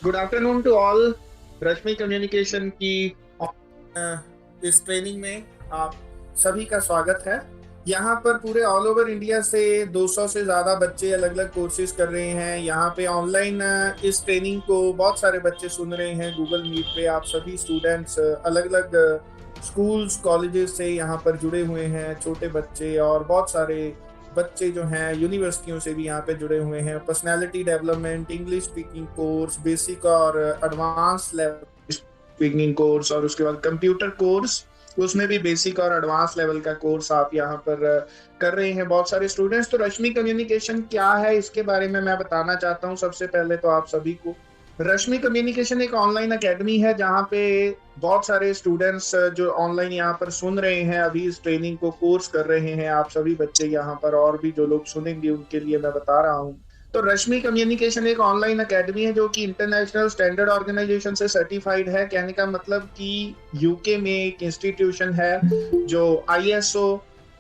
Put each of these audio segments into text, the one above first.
Good afternoon to all. Rashmi communication की इस training में आप सभी का स्वागत है। यहाँ पर पूरे ऑल ओवर इंडिया से 200 से ज़्यादा बच्चे अलग अलग कोर्सेज कर रहे हैं। यहाँ पे ऑनलाइन इस ट्रेनिंग को बहुत सारे बच्चे सुन रहे हैं गूगल मीट पे। आप सभी स्टूडेंट्स अलग अलग स्कूल्स कॉलेजेस से यहाँ पर जुड़े हुए हैं। छोटे बच्चे और बहुत सारे बच्चे जो हैं यूनिवर्सिटियों से भी यहाँ पे जुड़े हुए हैं। Personality development, English speaking course, basic और एडवांस लेवल स्पीकिंग कोर्स, और उसके बाद कंप्यूटर कोर्स, उसमें भी बेसिक और एडवांस लेवल का कोर्स आप यहाँ पर कर रहे हैं बहुत सारे स्टूडेंट्स। तो रश्मि कम्युनिकेशन क्या है इसके बारे में मैं बताना चाहता हूँ सबसे पहले तो आप सभी को। रश्मि कम्युनिकेशन एक ऑनलाइन एकेडमी है जहाँ पे बहुत सारे स्टूडेंट्स जो ऑनलाइन यहाँ पर सुन रहे हैं, अभी इस ट्रेनिंग को कोर्स कर रहे हैं। आप सभी बच्चे यहाँ पर और भी जो लोग सुनेंगे उनके लिए मैं बता रहा हूँ। तो रश्मि कम्युनिकेशन एक ऑनलाइन एकेडमी है जो कि इंटरनेशनल स्टैंडर्ड ऑर्गेनाइजेशन से सर्टिफाइड है। कहने का मतलब कि यूके में एक इंस्टीट्यूशन है जो आईएसओ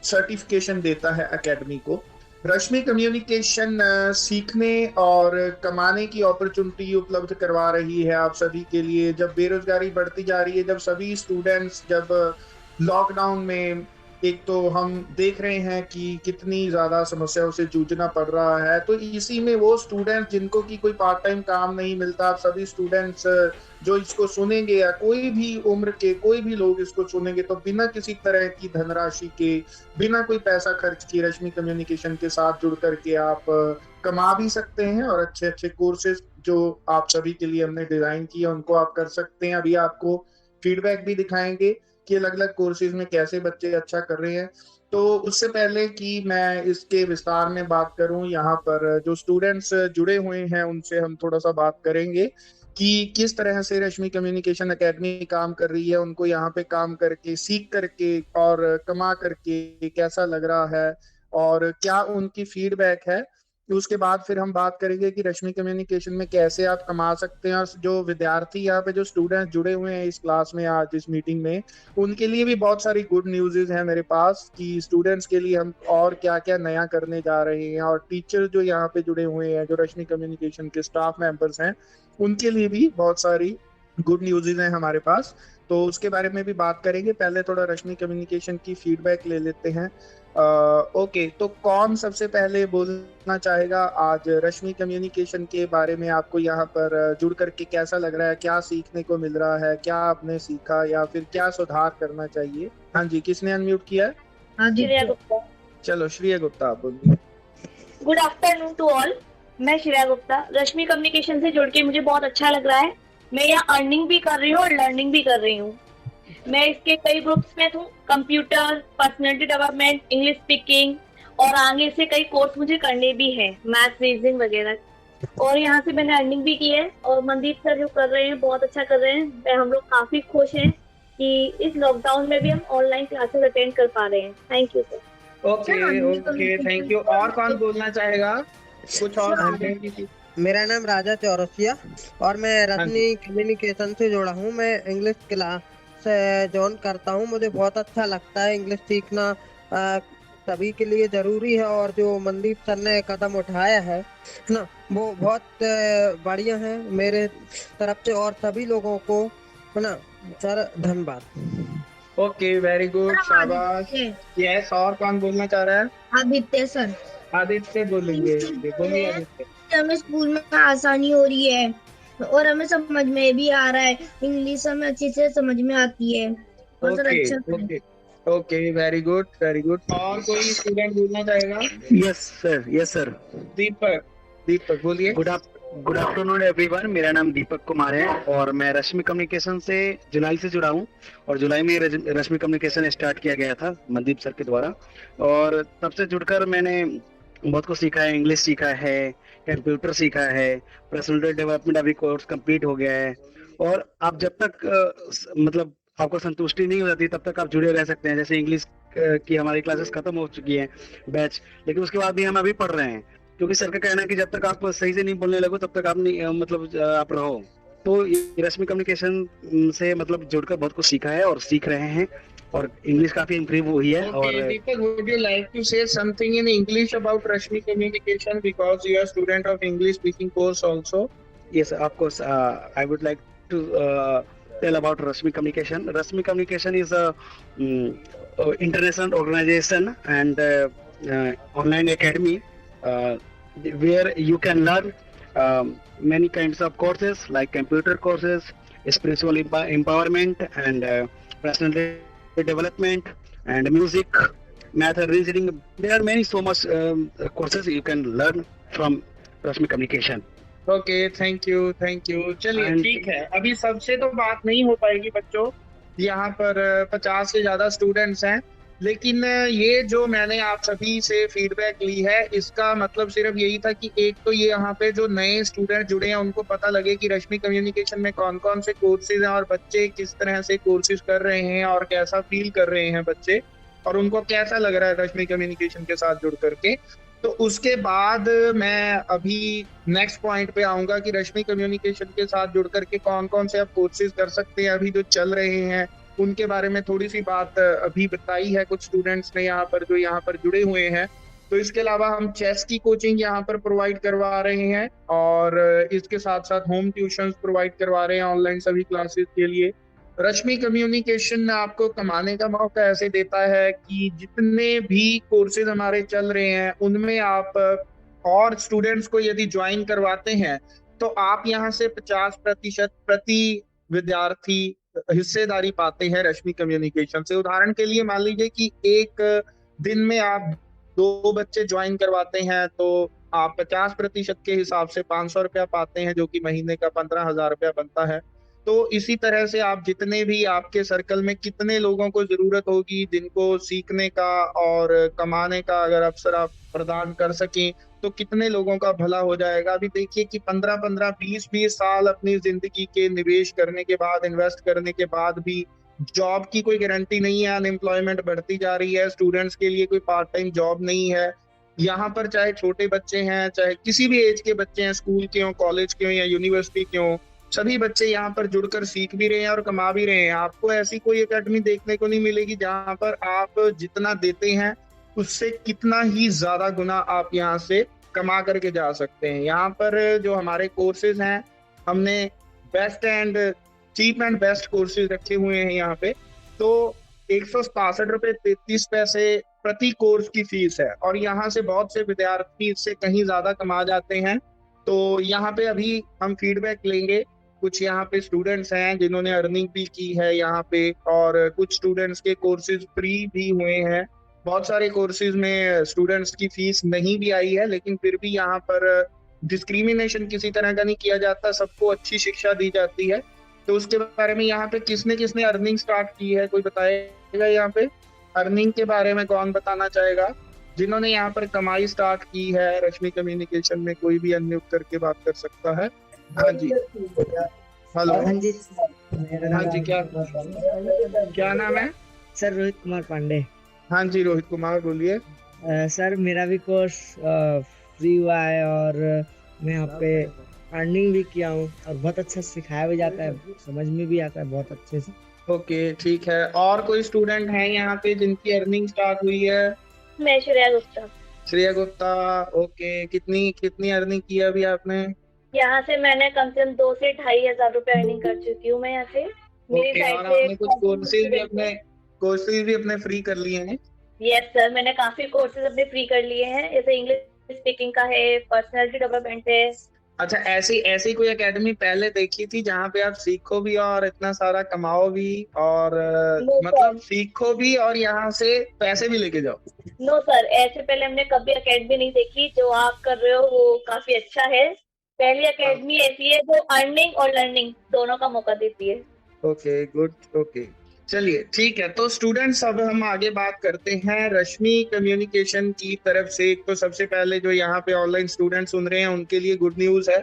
सर्टिफिकेशन देता है एकेडमी को। रश्मि कम्युनिकेशन सीखने और कमाने की अपॉर्चुनिटी उपलब्ध करवा रही है आप सभी के लिए। जब बेरोजगारी बढ़ती जा रही है, जब सभी स्टूडेंट्स, जब लॉकडाउन में एक तो हम देख रहे हैं कि कितनी ज्यादा समस्याओं से जूझना पड़ रहा है, तो इसी में वो स्टूडेंट जिनको कि कोई पार्ट टाइम काम नहीं मिलता, आप सभी स्टूडेंट्स जो इसको सुनेंगे या कोई भी उम्र के कोई भी लोग इसको सुनेंगे तो बिना किसी तरह की धनराशि के, बिना कोई पैसा खर्च किए रश्मि कम्युनिकेशन के साथ जुड़ करके आप कमा भी सकते हैं और अच्छे अच्छे कोर्सेज जो आप सभी के लिए हमने डिजाइन किए उनको आप कर सकते हैं। अभी आपको फीडबैक भी दिखाएंगे कि अलग अलग कोर्सेज में कैसे बच्चे अच्छा कर रहे हैं। तो उससे पहले कि मैं इसके विस्तार में बात करूं, यहाँ पर जो स्टूडेंट्स जुड़े हुए हैं उनसे हम थोड़ा सा बात करेंगे कि किस तरह से रश्मि कम्युनिकेशन एकेडमी काम कर रही है, उनको यहाँ पे काम करके, सीख करके और कमा करके कैसा लग रहा है और क्या उनकी फीडबैक है। उसके बाद फिर हम बात करेंगे कि रश्मि कम्युनिकेशन में कैसे आप कमा सकते हैं। और जो विद्यार्थी यहाँ पे जो स्टूडेंट जुड़े हुए हैं इस क्लास में आज इस मीटिंग में, उनके लिए भी बहुत सारी गुड न्यूज़ है मेरे पास कि स्टूडेंट्स के लिए हम और क्या क्या नया करने जा रहे हैं। और टीचर जो यहाँ पे जुड़े हुए हैं, जो रश्मि कम्युनिकेशन के स्टाफ मेंबर्स हैं, उनके लिए भी बहुत सारी गुड न्यूज़ हैं हमारे पास। तो उसके बारे में भी बात करेंगे। पहले थोड़ा रश्मि कम्युनिकेशन की फीडबैक ले लेते हैं। ओके, तो कौन सबसे पहले बोलना चाहेगा आज रश्मि कम्युनिकेशन के बारे में? आपको यहाँ पर जुड़ करके कैसा लग रहा है, क्या सीखने को मिल रहा है, क्या आपने सीखा या फिर क्या सुधार करना चाहिए? हाँ जी, किसने अनम्यूट किया है? श्रेया गुप्ता। चलो श्रेया गुप्ता आप बोलिए। Good afternoon to all. मैं श्रेया गुप्ता। रश्मि कम्युनिकेशन से जुड़ के मुझे बहुत अच्छा लग रहा है। मैं यहाँ अर्निंग भी कर रही हूँ और लर्निंग भी कर रही हूँ। मैं इसके कई ग्रुप्स में हूँ, computer, personality development, English speaking, और आगे से कई कोर्स मुझे करने भी है, मैथ्स, रीजनिंग वगैरह। और यहाँ से मैंने अर्निंग भी की है। और मनदीप सर जो कर रहे हैं बहुत अच्छा कर रहे हैं। हम लोग काफी खुश हैं कि इस लॉकडाउन में भी हम ऑनलाइन क्लासेस अटेंड कर पा रहे हैं। Thank you sir. Okay okay, thank you. और कौन बोलना चाहेगा कुछ और? मेरा नाम राजा चौरसिया और मैं रश्मि कम्युनिकेशन से जुड़ा हूँ। मैं इंग्लिश क्लास से ज्वाइन करता हूँ। मुझे बहुत अच्छा लगता है। इंग्लिश सीखना सभी के लिए जरूरी है और जो मनदीप सर ने कदम उठाया है ना, वो बहुत बढ़िया है मेरे तरफ से और सभी लोगों को, है ना सर, धन्यवाद। ओके, वेरी गुड, शाबाश। यस, और कौन बोलना चाह रहा है? आदित्य सर। आदित्य बोलेंगे। बोलिए आदित्य। हमें स्कूल में आसानी हो रही है और हमें समझ में भी आ रहा है। इंग्लिश हमें अच्छी से समझ में आती है। और सर अच्छा okay okay, very good very good. और कोई स्टूडेंट बोलना चाहेगा? Yes sir. दीपक बोलिए। Good afternoon everyone. मेरा नाम दीपक कुमार है और मैं रश्मि कम्युनिकेशन से जुलाई से जुड़ा हूँ। और जुलाई में रश्मि कम्युनिकेशन स्टार्ट किया गया था मनदीप सर के द्वारा, और तब से जुड़कर मैंने बहुत कुछ सीखा है। इंग्लिश सीखा है, कंप्यूटर सीखा है, पर्सनल डेवलपमेंट अभी कोर्स कंप्लीट हो गया है। और आप जब तक मतलब आपको संतुष्टि नहीं हो जाती तब तक आप जुड़े रह सकते हैं। जैसे इंग्लिश की हमारी क्लासेस खत्म हो चुकी है बैच, लेकिन उसके बाद भी हम अभी पढ़ रहे हैं, क्योंकि सर का कहना है कि जब तक आप सही से नहीं बोलने लगो तब तक आप नहीं मतलब आप रहो। तो रश्मि कम्युनिकेशन से मतलब जुड़कर बहुत कुछ सीखा है और सीख रहे हैं, और इंग्लिश काफी इम्प्रूव हुई है। और दीपक, would you like to say something in English about Rashmi Communication because you are student of English speaking course also? Yes, of course. I would like to tell about Rashmi Communication. Rashmi Communication is a international organization and online academy uh, where you can learn many kinds of courses like computer courses, spiritual empowerment, and personal development, and music, math, and reasoning. There are many so much courses you can learn from Rashmi Communication. Okay, thank you, thank you. चलिए And- ठीक है, अभी सबसे तो बात नहीं हो पाएगी बच्चों, यहाँ पर 50 से ज्यादा स्टूडेंट्स हैं, लेकिन ये जो मैंने आप सभी से फीडबैक ली है, इसका मतलब सिर्फ यही था कि एक तो ये यहाँ पे जो नए स्टूडेंट जुड़े हैं उनको पता लगे कि रश्मि कम्युनिकेशन में कौन कौन से कोर्सेज हैं और बच्चे किस तरह से कोर्सेज कर रहे हैं और कैसा फील कर रहे हैं बच्चे, और उनको कैसा लग रहा है रश्मि कम्युनिकेशन के साथ जुड़ करके। तो उसके बाद मैं अभी नेक्स्ट पॉइंट पे आऊंगा कि रश्मि कम्युनिकेशन के साथ जुड़ करके कौन कौन से आप कोर्सेज कर सकते हैं अभी जो चल रहे हैं, उनके बारे में थोड़ी सी बात अभी बताई है कुछ स्टूडेंट्स ने यहाँ पर जो यहाँ पर जुड़े हुए हैं। तो इसके अलावा हम चेस की कोचिंग यहाँ पर प्रोवाइड करवा रहे हैं और इसके साथ साथ होम ट्यूशंस प्रोवाइड करवा रहे हैं ऑनलाइन सभी क्लासेस के लिए। रश्मि कम्युनिकेशन आपको कमाने का मौका ऐसे देता है कि जितने भी कोर्सेज हमारे चल रहे हैं उनमें आप और स्टूडेंट्स को यदि ज्वाइन करवाते हैं तो आप यहाँ से 50% प्रति विद्यार्थी हिस्सेदारी पाते हैं रश्मि कम्युनिकेशन से। उदाहरण के लिए मान लीजिए कि एक दिन में आप 2 बच्चे ज्वाइन करवाते हैं तो आप 50% के हिसाब से 500 रुपया पाते हैं, जो कि महीने का 15,000 रुपया बनता है। तो इसी तरह से आप जितने भी आपके सर्कल में कितने लोगों को जरूरत होगी जिनको सीखने का और कमाने का अगर अवसर आप प्रदान कर सकें तो कितने लोगों का भला हो जाएगा। अभी देखिए कि 15-15, 20-20 साल अपनी जिंदगी के निवेश करने के बाद, इन्वेस्ट करने के बाद भी जॉब की कोई गारंटी नहीं है, अनएम्प्लॉयमेंट बढ़ती जा रही है, स्टूडेंट्स के लिए कोई पार्ट टाइम जॉब नहीं है। यहाँ पर चाहे छोटे बच्चे हैं, चाहे किसी भी एज के बच्चे हैं, स्कूल के हों, कॉलेज के हों या यूनिवर्सिटी के हों, सभी बच्चे यहाँ पर जुड़कर सीख भी रहे हैं और कमा भी रहे हैं। आपको ऐसी कोई एकेडमी देखने को नहीं मिलेगी जहाँ पर आप जितना देते हैं उससे कितना ही ज्यादा गुना आप यहाँ से कमा करके जा सकते हैं। यहाँ पर जो हमारे कोर्सेज हैं, हमने best and cheap and best courses रखे हुए हैं यहाँ पे। तो 167 रुपए 33 पैसे प्रति कोर्स की फीस है और यहाँ से बहुत से विद्यार्थी इससे कहीं ज्यादा कमा जाते हैं। तो यहाँ पे अभी हम फीडबैक लेंगे। कुछ यहाँ पे स्टूडेंट्स हैं जिन्होंने अर्निंग भी की है यहाँ पे, और कुछ स्टूडेंट्स के कोर्सेज फ्री भी हुए हैं। बहुत सारे कोर्सेज में स्टूडेंट्स की फीस नहीं भी आई है, लेकिन फिर भी यहाँ पर डिस्क्रिमिनेशन किसी तरह का नहीं किया जाता, सबको अच्छी शिक्षा दी जाती है। तो उसके बारे में यहाँ पे किसने किसने अर्निंग स्टार्ट की है, कोई बताएगा? यहाँ पे अर्निंग के बारे में कौन बताना चाहेगा? जिन्होंने यहाँ पर कमाई स्टार्ट की है रश्मि कम्युनिकेशन में, कोई भी अनम्यूट करके बात कर सकता है। हाँ जी, हेलो। हाँ जी, हाँ जी, क्या नाम है? सर रोहित कुमार पांडे। हाँ जी, रोहित कुमार बोलिए। सर मेरा भी कोर्स फ्री हुआ है और मैं यहाँ पे अर्निंग भी किया हूँ और बहुत अच्छा सिखाया भी जाता है, समझ में भी आता है बहुत अच्छे से। ओके, ठीक है। और कोई स्टूडेंट है यहाँ पे जिनकी अर्निंग स्टार्ट हुई है? मैं श्रेया गुप्ता। श्रेया गुप्ता, ओके। कितनी अर्निंग की है अभी आपने? यहाँ से मैंने कम से कम 2 से 2,500 रुपए अर्निंग कर चुकी हूँ मैं यहाँ से। मेरी ओके, साइड और से आपने कुछ कोर्सेज भी अपने फ्री कर लिए हैं? यस सर, मैंने काफी कोर्सेज अपने फ्री कर लिए हैं, जैसे इंग्लिश स्पीकिंग का है, पर्सनालिटी डेवलपमेंट है। अच्छा, ऐसी कोई एकेडमी पहले देखी थी जहाँ पे आप सीखो भी और इतना सारा कमाओ भी और मतलब सीखो भी और यहाँ से पैसे भी लेके जाओ? नो सर, ऐसे पहले हमने कभी एकेडमी नहीं देखी। जो आप कर रहे हो वो काफी अच्छा है। पहली एकेडमी ऐसी है जो अर्निंग और लर्निंग दोनों का मौका देती है। Okay, good, okay. चलिए ठीक है, तो स्टूडेंट्स अब हम आगे बात करते हैं रश्मि कम्युनिकेशन की तरफ से। तो सबसे पहले जो यहाँ पे ऑनलाइन स्टूडेंट सुन रहे हैं उनके लिए गुड न्यूज है।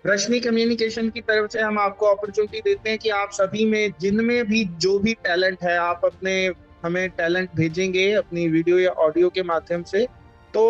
रश्मि कम्युनिकेशन की तरफ से हम आपको अपॉर्चुनिटी देते हैं कि आप सभी में जिनमें भी जो भी टैलेंट है, आप हमें टैलेंट भेजेंगे अपनी वीडियो या ऑडियो के माध्यम से। तो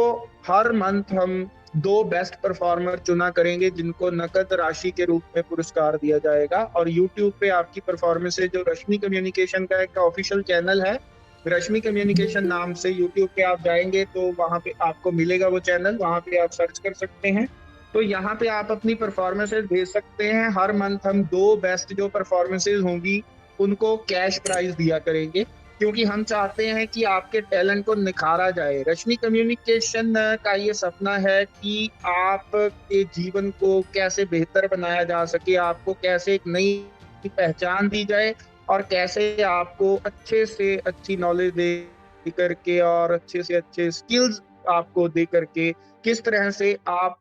हर मंथ हम 2 बेस्ट परफॉर्मर चुना करेंगे जिनको नकद राशि के रूप में पुरस्कार दिया जाएगा। और YouTube पे आपकी परफॉर्मेंस है, जो रश्मि कम्युनिकेशन का एक ऑफिशियल चैनल है, रश्मि कम्युनिकेशन नाम से YouTube पे आप जाएंगे तो वहां पे आपको मिलेगा वो चैनल, वहां पे आप सर्च कर सकते हैं। तो यहाँ पे आप अपनी परफॉर्मेंसेज भेज सकते हैं। हर मंथ हम 2 बेस्ट जो परफॉर्मेंसेज होंगी उनको कैश प्राइज दिया करेंगे, क्योंकि हम चाहते हैं कि आपके टैलेंट को निखारा जाए। रश्मि कम्युनिकेशन का ये सपना है कि आपके जीवन को कैसे बेहतर बनाया जा सके, आपको कैसे एक नई पहचान दी जाए और कैसे आपको अच्छे से अच्छी नॉलेज दे करके और अच्छे से अच्छे स्किल्स आपको दे करके किस तरह से आप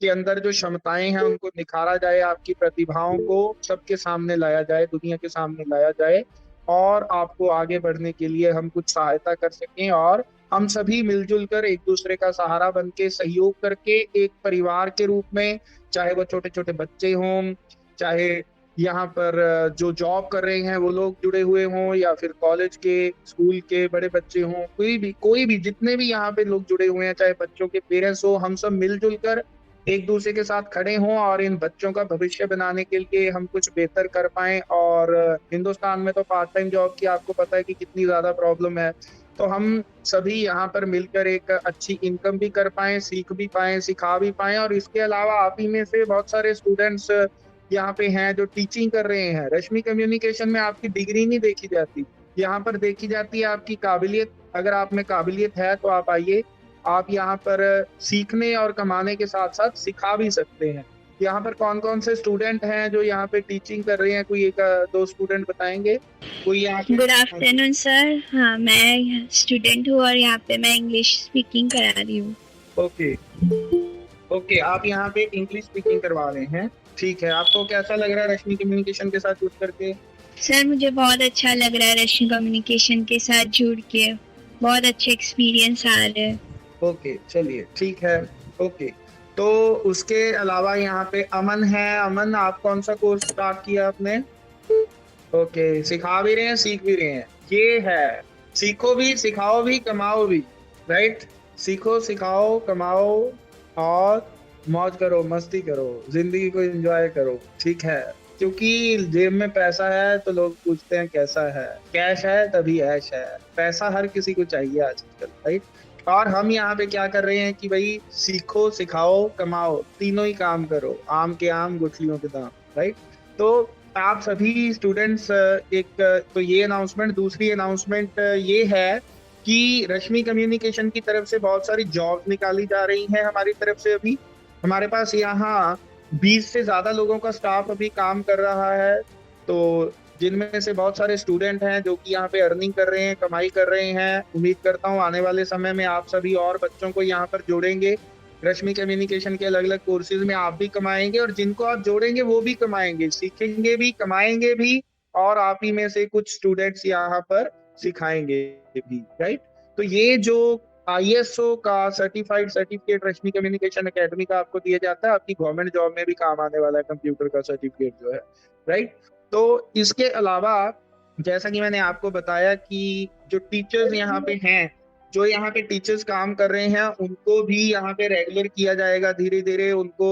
के अंदर जो क्षमताएं हैं उनको निखारा जाए, आपकी प्रतिभाओं को सबके सामने लाया जाए, दुनिया के सामने लाया जाए और आपको आगे बढ़ने के लिए हम कुछ सहायता कर सकें और हम सभी मिलजुल कर एक दूसरे का सहारा बन के सहयोग करके एक परिवार के रूप में, चाहे वो छोटे छोटे बच्चे हों, चाहे यहाँ पर जो जॉब कर रहे हैं वो लोग जुड़े हुए हों, या फिर कॉलेज के स्कूल के बड़े बच्चे हों, कोई भी जितने भी यहाँ पे लोग जुड़े हुए हैं, चाहे बच्चों के पेरेंट्स हो, हम सब मिलजुल कर एक दूसरे के साथ खड़े हों और इन बच्चों का भविष्य बनाने के लिए हम कुछ बेहतर कर पाएं। और हिंदुस्तान में तो पार्ट टाइम जॉब की आपको पता है कि कितनी ज्यादा प्रॉब्लम है, तो हम सभी यहाँ पर मिलकर एक अच्छी इनकम भी कर पाएं, सीख भी पाएं, सिखा भी पाएं। और इसके अलावा आप ही में से बहुत सारे स्टूडेंट्स यहाँ पे हैं जो टीचिंग कर रहे हैं। रश्मि कम्युनिकेशन में आपकी डिग्री नहीं देखी जाती, यहाँ पर देखी जाती है आपकी काबिलियत। अगर आप में काबिलियत है तो आप आइए, आप यहाँ पर सीखने और कमाने के साथ साथ सिखा भी सकते हैं। यहाँ पर कौन कौन से स्टूडेंट हैं जो यहाँ पे टीचिंग कर रहे हैं, कोई एक दो स्टूडेंट बताएंगे? कोई यहाँ पे? Good afternoon sir. हाँ, मैं स्टूडेंट हूँ और यहाँ पे मैं इंग्लिश स्पीकिंग करा रही हूँ। ओके, आप यहाँ पे इंग्लिश स्पीकिंग करवा रहे हैं, ठीक है। आपको कैसा लग रहा है रश्मि कम्युनिकेशन के साथ जुड़ करके? सर मुझे बहुत अच्छा लग रहा है रश्मि कम्युनिकेशन के साथ जुड़ के, बहुत अच्छे एक्सपीरियंस आ रहे हैं। ओके, चलिए ठीक है। ओके, तो उसके अलावा यहाँ पे अमन है। अमन, आप कौन सा कोर्स स्टार्ट किया आपने? ओके, सिखा भी रहे हैं, सीख भी रहे हैं। ये है सीखो भी, सिखाओ भी, कमाओ भी, राइट? सीखो, सिखाओ, कमाओ और मौज करो, मस्ती करो, जिंदगी को एंजॉय करो, ठीक है? क्योंकि जेब में पैसा है तो लोग पूछते हैं कैसा है, कैश है तभी ऐश है। पैसा हर किसी को चाहिए आजकल, राइट? और हम यहाँ पे क्या कर रहे हैं कि भाई सीखो, सिखाओ, कमाओ, तीनों ही काम करो, आम के आम गुठलियों के दाम, राइट? तो आप सभी स्टूडेंट्स, एक तो ये अनाउंसमेंट। दूसरी अनाउंसमेंट ये है कि रश्मि कम्युनिकेशन की तरफ से बहुत सारी जॉब्स निकाली जा रही हैं हमारी तरफ से। अभी हमारे पास यहाँ 20 से ज्यादा लोगों का स्टाफ अभी काम कर रहा है, तो जिनमें से बहुत सारे स्टूडेंट हैं जो कि यहाँ पे अर्निंग कर रहे हैं, कमाई कर रहे हैं। उम्मीद करता हूँ आने वाले समय में आप सभी और बच्चों को यहाँ पर जोड़ेंगे। रश्मि कम्युनिकेशन के अलग अलग कोर्सेज में आप भी कमाएंगे और जिनको आप जोड़ेंगे वो भी कमाएंगे, सीखेंगे भी, कमाएंगे भी, और आप ही में से कुछ स्टूडेंट्स यहाँ पर सिखाएंगे भी, राइट? तो ये जो ISO का सर्टिफिकेट रश्मि कम्युनिकेशन एकेडमी का आपको दिया जाता है, आपकी गवर्नमेंट जॉब में भी काम आने वाला है कंप्यूटर का सर्टिफिकेट जो है, राइट? तो इसके अलावा जैसा कि मैंने आपको बताया कि जो टीचर्स यहाँ पे हैं, जो यहाँ पे टीचर्स काम कर रहे हैं, उनको भी यहाँ पे रेगुलर किया जाएगा। धीरे धीरे उनको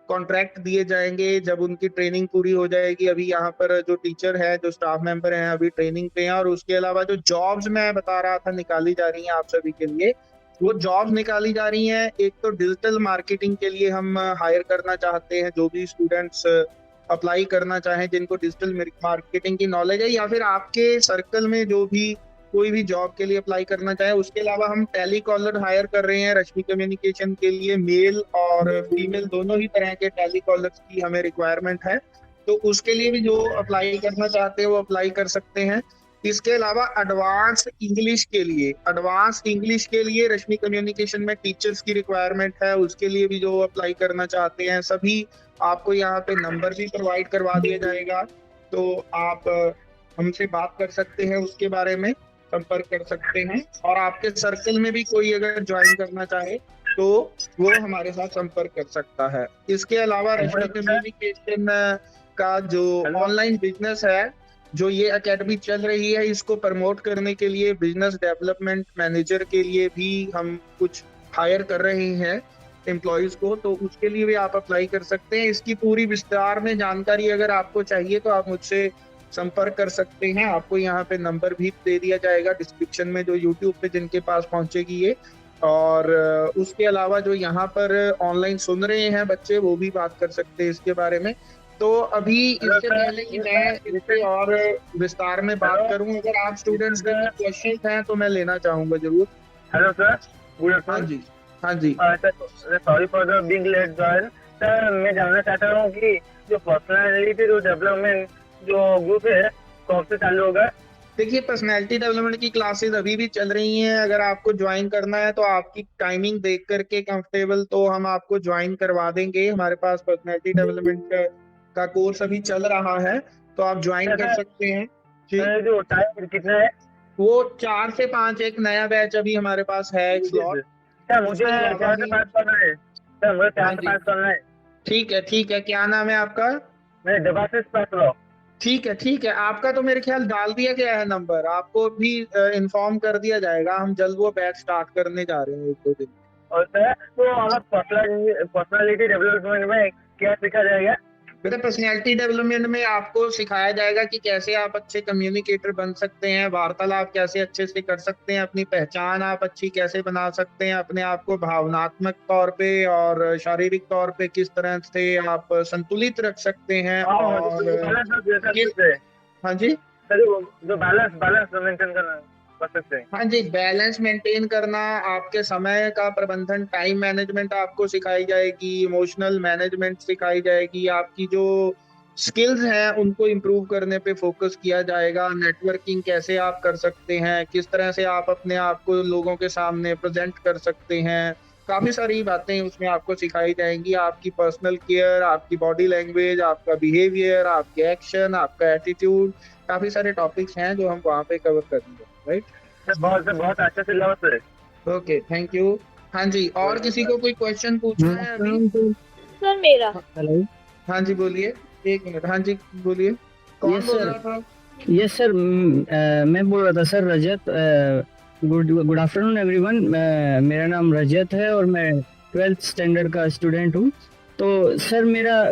कॉन्ट्रैक्ट दिए जाएंगे जब उनकी ट्रेनिंग पूरी हो जाएगी। अभी यहाँ पर जो टीचर है, जो स्टाफ मेंबर हैं, अभी ट्रेनिंग पे हैं। और उसके अलावा जो जॉब्स मैं बता रहा था निकाली जा रही हैं आप सभी के लिए, वो जॉब्स निकाली जा रही हैं। एक तो डिजिटल मार्केटिंग के लिए हम हायर करना चाहते हैं, जो भी स्टूडेंट्स अप्लाई करना चाहें, जिनको डिजिटल मार्केटिंग की नॉलेज है, या फिर आपके सर्कल में जो भी कोई भी जॉब के लिए अप्लाई करना चाहे। उसके अलावा हम टेली कॉलर हायर कर रहे हैं रश्मि कम्युनिकेशन के लिए। मेल और फीमेल दोनों ही तरह के टेली कॉलर्स की हमें रिक्वायरमेंट है, तो उसके लिए भी जो अप्लाई करना चाहते हैं वो अप्लाई कर सकते हैं। इसके अलावा एडवांस इंग्लिश के लिए रश्मि कम्युनिकेशन में टीचर्स की रिक्वायरमेंट है, उसके लिए भी जो अप्लाई करना चाहते हैं सभी, आपको यहाँ पे नंबर भी प्रोवाइड करवा दिया जाएगा, तो आप हमसे बात कर सकते हैं, उसके बारे में संपर्क कर सकते हैं। और आपके सर्कल में भी कोई अगर ज्वाइन करना चाहे तो वो हमारे साथ संपर्क कर सकता है। इसके अलावा रश्मि कम्युनिकेशन का जो ऑनलाइन बिजनेस है, जो ये एकेडमी चल रही है, इसको प्रमोट करने के लिए बिजनेस डेवलपमेंट मैनेजर के लिए भी हम कुछ हायर कर रहे हैं एम्प्लॉयज को, तो उसके लिए भी आप अप्लाई कर सकते हैं। इसकी पूरी विस्तार में जानकारी अगर आपको चाहिए तो आप मुझसे संपर्क कर सकते हैं। आपको यहाँ पे नंबर भी दे दिया जाएगा डिस्क्रिप्शन में, जो यूट्यूब पे जिनके पास पहुंचेगी ये, और उसके अलावा जो यहाँ पर ऑनलाइन सुन रहे हैं बच्चे वो भी बात कर सकते हैं इसके बारे में। तो अभी इससे पहले कि मैं इस पे और विस्तार में बात करूं, अगर आप स्टूडेंट्स के क्वेश्चन हैं तो मैं लेना चाहूंगा जरूर। हेलो सर, गुड हाँ आफ्टरनून। जी, हाँ जी। Sorry for the big late join sir. मैं जानना चाहता हूँ कि जो पर्सनालिटी जो डेवलपमेंट जो ग्रुप है कब से चालू होगा? देखिए, पर्सनैलिटी डेवलपमेंट की क्लासेस अभी भी चल रही हैं। अगर आपको ज्वाइन करना है तो आपकी टाइमिंग देख करके कंफर्टेबल तो हम आपको ज्वाइन करवा देंगे। हमारे पास पर्सनैलिटी डेवलपमेंट का कोर्स अभी चल रहा है, तो आप ज्वाइन कर सकते हैं जी। जो टाइम कितना है? वो 4 से 5 एक नया बैच अभी हमारे पास है, एक स्लॉट। सर मुझे 4 से 5 करना है सर, मुझे 4 से 5 करना है। ठीक है, ठीक है। क्या नाम है आपका? मैं देवाशीष पात्रा। ठीक है, ठीक है। आपका तो मेरे ख्याल डाल दिया गया है नंबर, आपको भी इन्फॉर्म कर दिया जाएगा। हम जल्द वो बैच स्टार्ट करने जा रहे हैं 1-2 दिन। और सर तो हमारा पर्सनालिटी डेवलपमेंट में क्या सीखा जाएगा? बेटा, पर्सनैलिटी डेवलपमेंट में आपको सिखाया जाएगा कि कैसे आप अच्छे कम्युनिकेटर बन सकते हैं, वार्तालाप कैसे अच्छे से कर सकते हैं, अपनी पहचान आप अच्छी कैसे बना सकते हैं, अपने आप को भावनात्मक तौर पे और शारीरिक तौर पे किस तरह से आप संतुलित रख सकते हैं। और हाँ जी सर, जो बैलेंस मेंटेन करना कर सकते हैं। हाँ जी, बैलेंस मेंटेन करना, आपके समय का प्रबंधन, टाइम मैनेजमेंट आपको सिखाई जाएगी, इमोशनल मैनेजमेंट सिखाई जाएगी, आपकी जो स्किल्स हैं उनको इम्प्रूव करने पे फोकस किया जाएगा। नेटवर्किंग कैसे आप कर सकते हैं, किस तरह से आप अपने आप को लोगों के सामने प्रेजेंट कर सकते हैं, काफी सारी बातें उसमें आपको सिखाई जाएंगी। आपकी पर्सनल केयर, आपकी बॉडी लैंग्वेज, आपका बिहेवियर, आपके एक्शन, आपका एटीट्यूड, काफी सारे टॉपिक्स हैं जो हम वहाँ पे कवर करेंगे। राइट, बहुत अच्छा से लगा सर। Okay, thank you. हाँ जी, और किसी को कोई क्वेश्चन पूछना है अभी? सर मेरा हेलो। हाँ जी, बोलिए। 1 मिनट। हाँ जी, बोलिए। कौन Yes, बोल sir. रहा था? यस सर, मैं बोल रहा था sir, Rajat. Good afternoon everyone. मेरा नाम रजत है और मैं 12th स्टैंडर्ड का स्टूडेंट हूँ। तो सर मेरा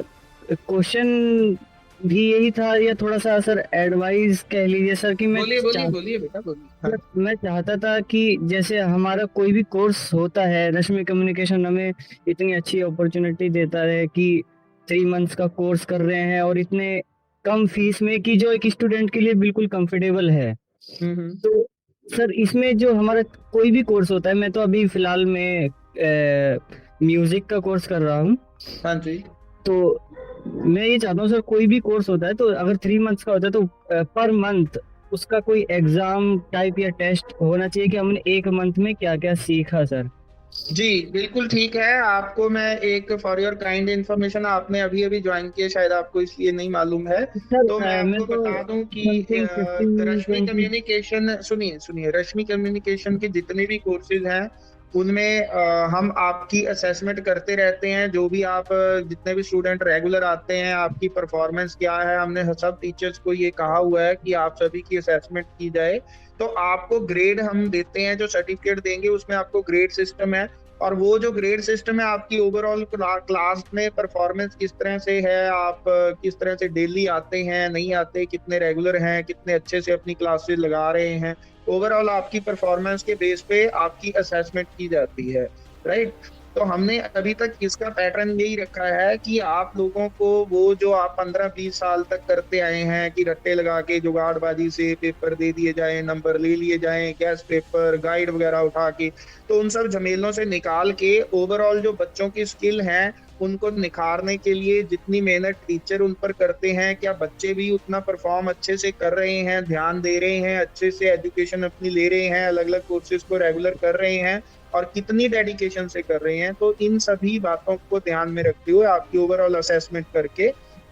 क्वेश्चन भी यही था, या थोड़ा सा सर एडवाइस कह लीजिए सर, कि मैं बोलिए बोलिए बोलिए बेटा, बोलिए। हाँ। मैं चाहता था कि जैसे हमारा कोई भी कोर्स होता है, रश्मि कम्युनिकेशन हमें इतनी अच्छी अपॉर्चुनिटी देता है कि 3 मंथ्स का कोर्स कर रहे हैं और इतने कम फीस में कि जो एक स्टूडेंट के लिए बिल्कुल कंफर्टेबल है। तो सर इसमें जो हमारा कोई भी कोर्स होता है, मैं तो अभी फिलहाल में म्यूजिक का कोर्स कर रहा हूँ। हाँ जी। तो मैं ये चाहता हूँ सर, कोई भी कोर्स होता है तो अगर 3 मंथ्स का होता है तो पर मंथ उसका कोई एग्जाम टाइप या टेस्ट होना चाहिए कि हमने 1 मंथ में क्या क्या सीखा सर। जी बिल्कुल ठीक है। आपको मैं एक फॉर योर काइंड इन्फॉर्मेशन, आपने अभी अभी ज्वाइन किया, शायद आपको इसलिए नहीं मालूम है, तो मैं आपको बता दूं कि रश्मि कम्युनिकेशन, सुनिए, रश्मि कम्युनिकेशन के जितने भी कोर्सेज हैं उनमें हम आपकी असेसमेंट करते रहते हैं। जो भी आप जितने भी स्टूडेंट रेगुलर आते हैं, आपकी परफॉर्मेंस क्या है, हमने सब टीचर्स को ये कहा हुआ है कि आप सभी की असेसमेंट की जाए। तो आपको ग्रेड हम देते हैं, जो सर्टिफिकेट देंगे उसमें आपको ग्रेड सिस्टम है, और वो जो ग्रेड सिस्टम है आपकी ओवरऑल क्लास में परफॉर्मेंस किस तरह से है, आप किस तरह से डेली आते हैं, नहीं आते, कितने रेगुलर हैं, कितने अच्छे से अपनी क्लासेस लगा रहे हैं, ओवरऑल आपकी परफॉर्मेंस के बेस पे आपकी असेसमेंट की जाती है। राइट, तो हमने अभी तक इसका पैटर्न यही रखा है कि आप लोगों को वो जो आप 15-20 साल तक करते आए हैं कि रट्टे लगा के जुगाड़बाजी से पेपर दे दिए जाए, नंबर ले लिए जाए, गैस पेपर, गाइड वगैरह उठा के, तो उन सब झमेलों से निकाल के ओवरऑल जो बच्चों की स्किल हैं उनको निखारने के लिए जितनी मेहनत टीचर उन पर करते हैं, क्या बच्चे भी उतना परफॉर्म अच्छे से कर रहे हैं, ध्यान दे रहे हैं, अच्छे से एजुकेशन अपनी ले रहे हैं, अलग अलग कोर्सेज को रेगुलर कर रहे हैं और कितनी डेडिकेशन से कर रहे हैं। तो इन सभी बातों को ध्यान में रखते हुए आपकी ओवरऑल असेसमेंट करके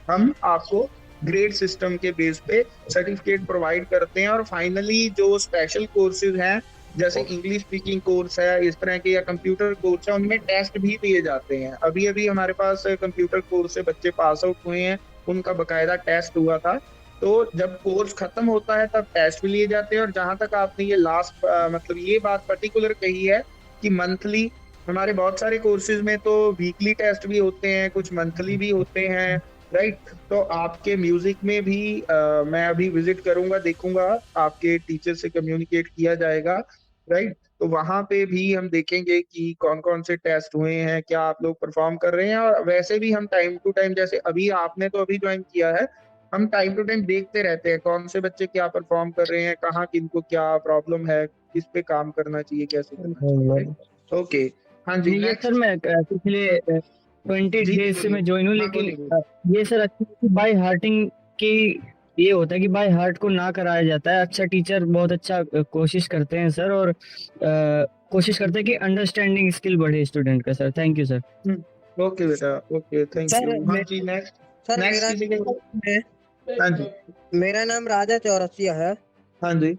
हम आपको ग्रेड सिस्टम के बेस पे सर्टिफिकेट प्रोवाइड करते हैं। और फाइनली जो स्पेशल कोर्सेज हैं, जैसे इंग्लिश स्पीकिंग कोर्स है, इस तरह के, या कंप्यूटर कोर्स है, उनमें टेस्ट भी दिए जाते हैं। अभी अभी हमारे पास कंप्यूटर कोर्स से बच्चे पास आउट हुए हैं, उनका बकायदा टेस्ट हुआ था। तो जब कोर्स खत्म होता है तब टेस्ट भी लिए जाते हैं। और जहां तक आपने ये लास्ट मतलब ये बात पर्टिकुलर कही है कि मंथली, हमारे बहुत सारे कोर्सेज में तो वीकली टेस्ट भी होते हैं, कुछ मंथली भी होते हैं। राइट, तो आपके म्यूजिक में भी मैं अभी विजिट करूंगा, देखूंगा, आपके टीचर से कम्युनिकेट किया जाएगा। राइट, तो तो वहां पे भी हम देखेंगे कि कौन कौन से टेस्ट हुए हैं, क्या आप लोग परफॉर्म कर रहे हैं। और वैसे भी हम टाइम टू टाइम, जैसे अभी आपने तो अभी ज्वाइन किया है, हम टाइम टू टाइम देखते रहते हैं कौन से बच्चे क्या परफॉर्म कर रहे हैं, कहाँ किनको क्या प्रॉब्लम है, किस पे काम करना चाहिए, कैसे करना चाहिए। ओके, हाँ जी, ये सर मैं पिछले 20 जी डेज से मैं ज्वाइन हूँ, लेकिन बोलिए। ये सर अच्छा है कि बाय हार्टिंग की ये होता है कि बाय हार्ट को ना कराया जाता है। अच्छा टीचर बहुत अच्छा कोशिश करते हैं सर, और कोशिश करते हैं कि अंडरस्टैंडिंग स्किल बढ़े स्टूडेंट का। Sir thank you sir. Okay बेटा, ओके, थैंक सर यू। हाँ जी, नेक्स्ट सर नेक्स्ट किसी के। हाँ जी, मेरा नाम राजा चौरसिया है। हाँ जी,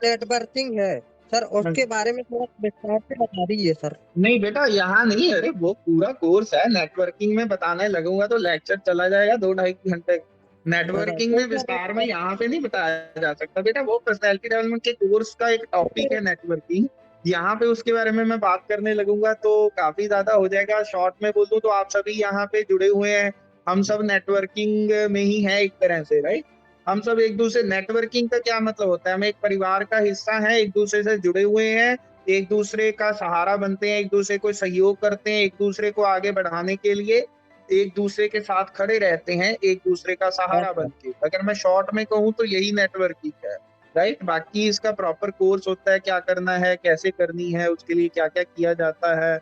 नेटवर्किंग है सर, उसके बारे में थोड़ा विस्तार से बता दीजिए सर। नहीं बेटा यहाँ नहीं, अरे वो पूरा कोर्स है। नेटवर्किंग में बताने लगूंगा तो लेक्चर चला जाएगा 2-2.5 घंटे। नेटवर्किंग में विस्तार में यहाँ पे नहीं बताया जा सकता बेटा, वो पर्सनैलिटी डेवलपमेंट के कोर्स का एक टॉपिक है नेटवर्किंग। यहाँ पे उसके बारे में मैं बात करने लगूंगा तो काफी ज्यादा हो जाएगा। शॉर्ट में बोलूं तो आप सभी यहाँ पे जुड़े हुए हैं, हम सब नेटवर्किंग में ही है एक तरह से, राइट। हम सब एक दूसरे, नेटवर्किंग का क्या मतलब होता है, हम एक परिवार का हिस्सा है, एक दूसरे से जुड़े हुए हैं, एक दूसरे का सहारा बनते हैं, एक दूसरे को सहयोग करते हैं, एक दूसरे को आगे बढ़ाने के लिए एक दूसरे के साथ खड़े रहते हैं, एक दूसरे का सहारा बन के। अगर मैं शॉर्ट में कहूँ तो यही नेटवर्किंग है, राइट। बाकी इसका प्रॉपर कोर्स होता है, क्या करना है, कैसे करनी है, उसके लिए क्या क्या किया जाता है,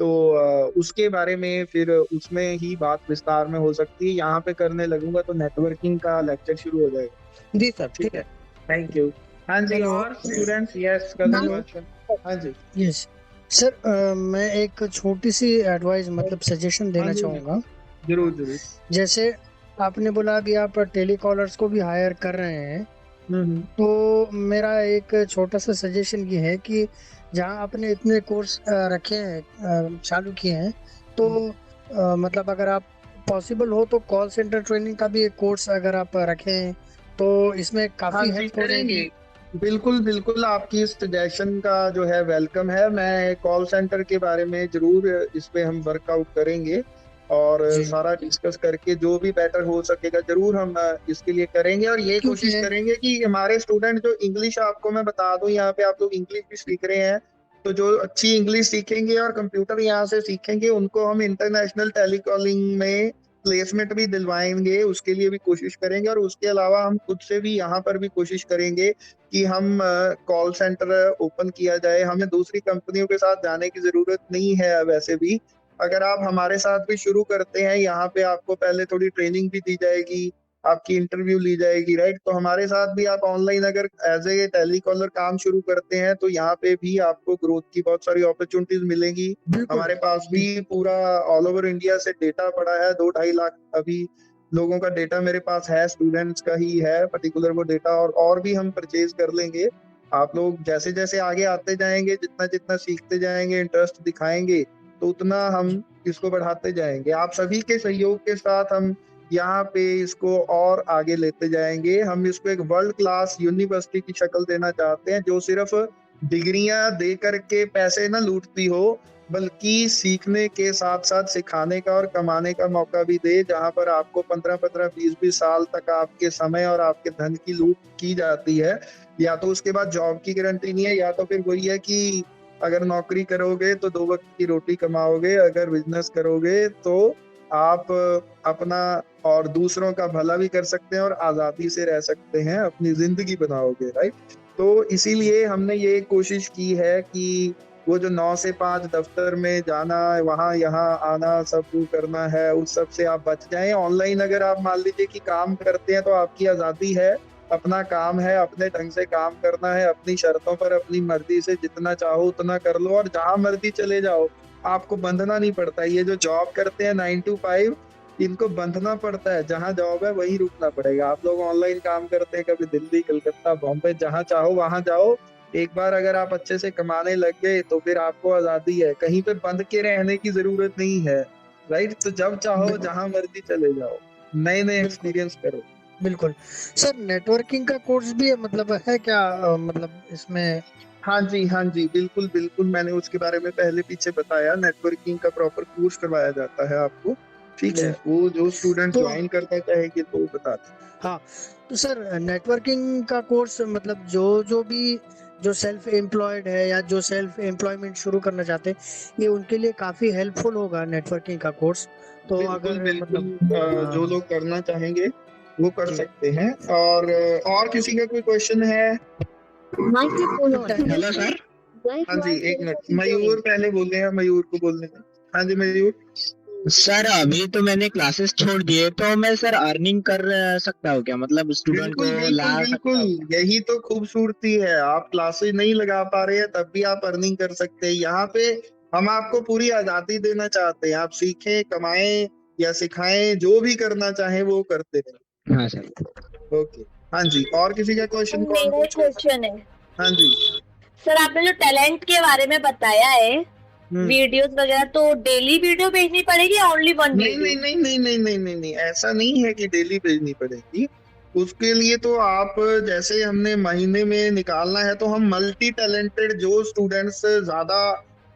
तो उसके बारे में फिर उसमें ही बात विस्तार में हो सकती है। यहाँ पे करने लगूंगा तो नेटवर्किंग का लेक्चर शुरू हो जाएगा। जी सर, ठीक है। Thank you. हाँ जी, और स्टूडेंट्स, यस क्वेश्चन। हाँ जी, यस सर, मैं एक छोटी सी एडवाइस मतलब सजेशन देना चाहूँगा। जरूर जरूर। जैसे आपने बोला कि आप टेलीकॉलर्स को भी हायर कर रहे हैं, तो मेरा एक छोटा सा सजेशन ये है कि जहाँ आपने इतने कोर्स रखे हैं, चालू किए हैं, तो मतलब अगर आप पॉसिबल हो तो कॉल सेंटर ट्रेनिंग का भी एक कोर्स अगर आप रखें तो इसमें काफी हेल्प हो जाएगी। बिल्कुल बिल्कुल, आपकी इस सजेशन का जो है वेलकम है। मैं कॉल सेंटर के बारे में जरूर इस पे हम वर्कआउट करेंगे और सारा डिस्कस करके जो भी बेटर हो सकेगा जरूर हम इसके लिए करेंगे। और ये कोशिश करेंगे कि हमारे स्टूडेंट जो इंग्लिश, आपको मैं बता दूं यहाँ पे आप लोग इंग्लिश भी सीख रहे हैं, तो जो अच्छी इंग्लिश सीखेंगे और कंप्यूटर यहाँ से सीखेंगे उनको हम इंटरनेशनल टेलीकॉलिंग में प्लेसमेंट भी दिलवाएंगे, उसके लिए भी कोशिश करेंगे। और उसके अलावा हम खुद से भी यहाँ पर भी कोशिश करेंगे कि हम कॉल सेंटर ओपन किया जाए। हमें दूसरी कंपनियों के साथ जाने की जरूरत नहीं है। वैसे भी अगर आप हमारे साथ भी शुरू करते हैं, यहाँ पे आपको पहले थोड़ी ट्रेनिंग भी दी जाएगी, आपकी इंटरव्यू ली जाएगी, राइट। तो हमारे साथ भी आप ऑनलाइन अगर एज ए टेलीकॉलर काम शुरू करते हैं तो यहाँ पे भी आपको ग्रोथ की बहुत सारी अपॉर्चुनिटीज मिलेंगी। हमारे पास भी पूरा ऑल ओवर इंडिया से डेटा पड़ा है, 2-2.5 लाख अभी लोगों का डेटा मेरे पास है, स्टूडेंट्स का ही है पर्टिकुलर वो डेटा, और भी हम परचेज कर लेंगे। आप लोग जैसे जैसे आगे आते जाएंगे, जितना जितना सीखते जाएंगे, इंटरेस्ट दिखाएंगे, तो उतना हम इसको बढ़ाते जाएंगे। आप सभी के सहयोग के साथ हम यहाँ पे इसको और आगे लेते जाएंगे। हम इसको एक वर्ल्ड क्लास यूनिवर्सिटी की शक्ल देना चाहते हैं, जो सिर्फ डिग्रियां दे करके पैसे ना लूटती हो, बल्कि सीखने के साथ साथ सिखाने का और कमाने का मौका भी दे, जहां पर आपको 15-15, 20-20 साल तक आपके समय और आपके धन की लूट की जाती है। या तो उसके बाद जॉब की गारंटी नहीं है, या तो फिर वही है कि अगर नौकरी करोगे तो 2 वक्त की रोटी कमाओगे, अगर बिजनेस करोगे तो आप अपना और दूसरों का भला भी कर सकते हैं और आजादी से रह सकते हैं, अपनी जिंदगी बनाओगे, राइट। तो इसीलिए हमने ये कोशिश की है कि वो जो 9 से 5 दफ्तर में जाना, वहाँ यहाँ आना, सब करना है, उस सब से आप बच जाएं। ऑनलाइन अगर आप मान लीजिए कि काम करते हैं तो आपकी आजादी है, अपना काम है, अपने ढंग से काम करना है, अपनी शर्तों पर अपनी मर्जी से जितना चाहो उतना कर लो और जहां मर्जी चले जाओ, आपको बंधना नहीं पड़ता। ये जो जॉब करते हैं 9 to 5, इनको बंधना पड़ता है, जहां जॉब है वहीं रुकना पड़ेगा। आप लोग ऑनलाइन काम करते हैं, कभी दिल्ली, कलकत्ता, बॉम्बे, जहां चाहो वहां जाओ। एक बार अगर आप अच्छे से कमाने लग गए तो फिर आपको आजादी है, कहीं पे बंध के रहने की जरूरत नहीं है, राइट। तो जब चाहो जहां मर्जी चले जाओ, नए नए एक्सपीरियंस करो। बिल्कुल सर, नेटवर्किंग का कोर्स भी मतलब है क्या, मतलब इसमें? हाँ जी बिल्कुल बिल्कुल, मैंने उसके बारे में पहले पीछे बताया। नेटवर्किंग का प्रॉपर कोर्स करवाया जाता है आपको, ठीक है। वो जो स्टूडेंट ज्वाइन करता चाहेगी तो बताते। हाँ, तो सर नेटवर्किंग का कोर्स मतलब जो सेल्फ एम्प्लॉयड है या जो सेल्फ एम्प्लॉयमेंट शुरू करना चाहते हैं, ये उनके लिए काफी हेल्पफुल होगा नेटवर्किंग का कोर्स। तो बिल्कुल अगर बिल्कुल मतलब जो लोग करना चाहेंगे वो कर सकते हैं। और किसी का कोई क्वेश्चन है? Hello sir. हाँ जी, एक मिनट, मयूर पहले बोल रहे हैं, मयूर को बोलने दें। हाँ जी मयूर। सर अभी तो मैंने क्लासेस छोड़ दिए, तो मैं सर अर्निंग कर सकता हूँ क्या? मतलब स्टूडेंट को बिल्कुल ला बिल्कुल सकता हूँ? बिल्कुल, यही तो खूबसूरती है। आप क्लासेस नहीं लगा पा रहे हैं तब भी आप अर्निंग कर सकते हैं। यहाँ पे हम आपको पूरी आजादी देना चाहते हैं, आप सीखें, कमाएं या सिखाएं, जो भी करना चाहें वो करते रहें। हाँ सर। ओके, हाँ जी, और किसी का क्वेश्चन कौन मेरा एक पूछेगा? क्वेश्चन है हाँ जी। सर, आपने जो टैलेंट के बारे में बताया है, वीडियोस वगैरह, तो डेली वीडियो भेजनी पड़ेगी या ओनली वन नहीं वीडियो? नहीं नहीं नहीं नहीं नहीं नहीं नहीं, ऐसा नहीं है कि डेली भेजनी पड़ेगी। उसके लिए तो आप, जैसे हमने महीने में निकालना है, तो हम मल्टी टैलेंटेड, जो स्टूडेंट्स ज्यादा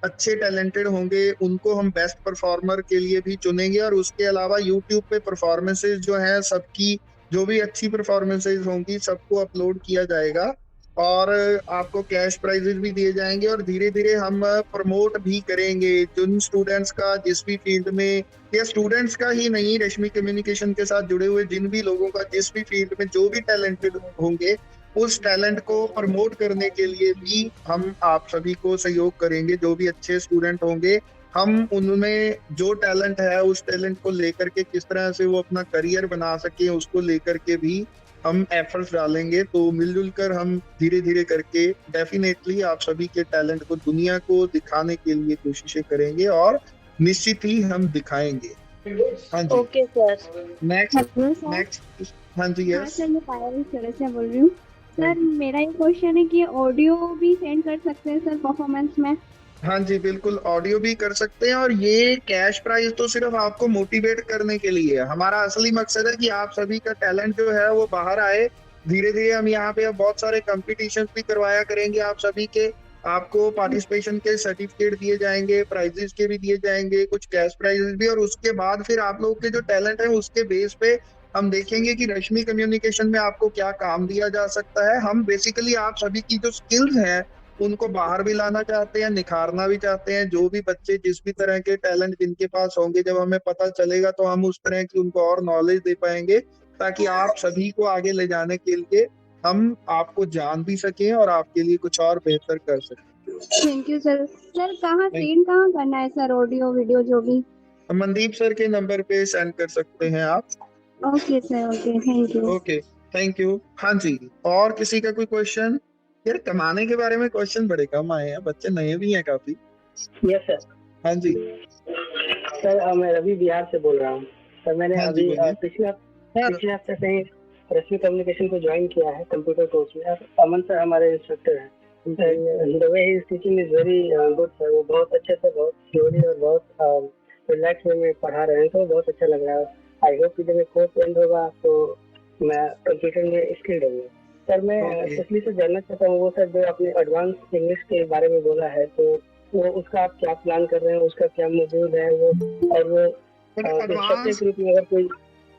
अच्छे टैलेंटेड होंगे उनको हम बेस्ट परफॉर्मर के लिए भी चुनेंगे। और उसके अलावा यूट्यूब पे परफॉर्मेंसेज जो है सबकी, जो भी अच्छी परफॉर्मेंसेज होंगी सबको अपलोड किया जाएगा और आपको कैश प्राइजेस भी दिए जाएंगे। और धीरे धीरे हम प्रमोट भी करेंगे जिन स्टूडेंट्स का जिस भी फील्ड में, या स्टूडेंट्स का ही नहीं, रश्मि कम्युनिकेशन के साथ जुड़े हुए जिन भी लोगों का जिस भी फील्ड में जो भी टैलेंटेड होंगे, उस टैलेंट को प्रमोट करने के लिए भी हम आप सभी को सहयोग करेंगे। जो भी अच्छे स्टूडेंट होंगे, हम उनमें जो टैलेंट है उस टैलेंट को लेकर के किस तरह से वो अपना करियर बना सके, उसको लेकर के भी हम एफर्ट्स डालेंगे। तो मिलजुल कर हम धीरे धीरे करके डेफिनेटली आप सभी के टैलेंट को दुनिया को दिखाने के लिए कोशिशें करेंगे और निश्चित ही हम दिखाएंगे। हाँ जी, ओके सर। नेक्स्ट। हाँ जी, हाँ यस। सर, मैं पायल सरसिया बोल रही हूँ। सर मेरा ये क्वेश्चन है कि ऑडियो भी सेंड कर सकते हैं सर परफॉर्मेंस में? हाँ जी, बिल्कुल ऑडियो भी कर सकते हैं। और ये कैश प्राइस तो सिर्फ आपको मोटिवेट करने के लिए है। हमारा असली मकसद है कि आप सभी का टैलेंट जो है वो बाहर आए। धीरे धीरे हम यहाँ पे अब बहुत सारे कंपटीशन भी करवाया करेंगे आप सभी के। आपको पार्टिसिपेशन के सर्टिफिकेट दिए जाएंगे, प्राइजेस के भी दिए जाएंगे, कुछ कैश प्राइजेस भी। और उसके बाद फिर आप लोगों के जो टैलेंट है उसके बेस पे हम देखेंगे कि रश्मि कम्युनिकेशन में आपको क्या काम दिया जा सकता है। हम बेसिकली आप सभी की जो स्किल्स हैं उनको बाहर भी लाना चाहते हैं, निखारना भी चाहते हैं। जो भी बच्चे जिस भी तरह के टैलेंट जिनके पास होंगे, जब हमें पता चलेगा तो हम उस तरह की उनको और नॉलेज दे पाएंगे, ताकि आप सभी को आगे ले जाने के लिए हम आपको जान भी सकें और आपके लिए कुछ और बेहतर कर सकें। Thank you sir. सर कहाँ सेंड कहाँ करना है सर, ऑडियो वीडियो जो भी? मनदीप सर के नंबर पे सेंड कर सकते हैं आप। Okay sir, okay, thank you. Okay, thank you. हाँ जी, और किसी का कोई क्वेश्चन? यार कमाने के बारे में क्वेश्चन बड़े कम आए हैं, बच्चे नए भी हैं काफी। Yes sir. हाँ जी सर, मैं रवि बिहार से बोल रहा हूँ। सर मैंने हाँ जी, अभी बोलिए। पिछले हफ्ते से ही रश्मि कम्युनिकेशन को ज्वाइन किया है कंप्यूटर कोर्स में। और अमन सर हमारे इंस्ट्रक्टर हैं। The way he is teaching is very good sir. वो बहुत अच्छे से, बहुत स्लोली और बहुत रिलैक्स वे में पढ़ा रहे हैं, तो बहुत अच्छा लग रहा है। आई होप कि जब ये कोर्स एंड होगा तो मैं कंप्यूटर में स्किल्ड होंगे। सर मैं इसलिए से जानना चाहता हूँ, वो सर जो आपने एडवांस इंग्लिश के बारे में बोला है, तो वो उसका आप क्या प्लान कर रहे हैं, उसका क्या मॉड्यूल है वो, और वो सब्जेक्ट ग्रुप में अगर कोई?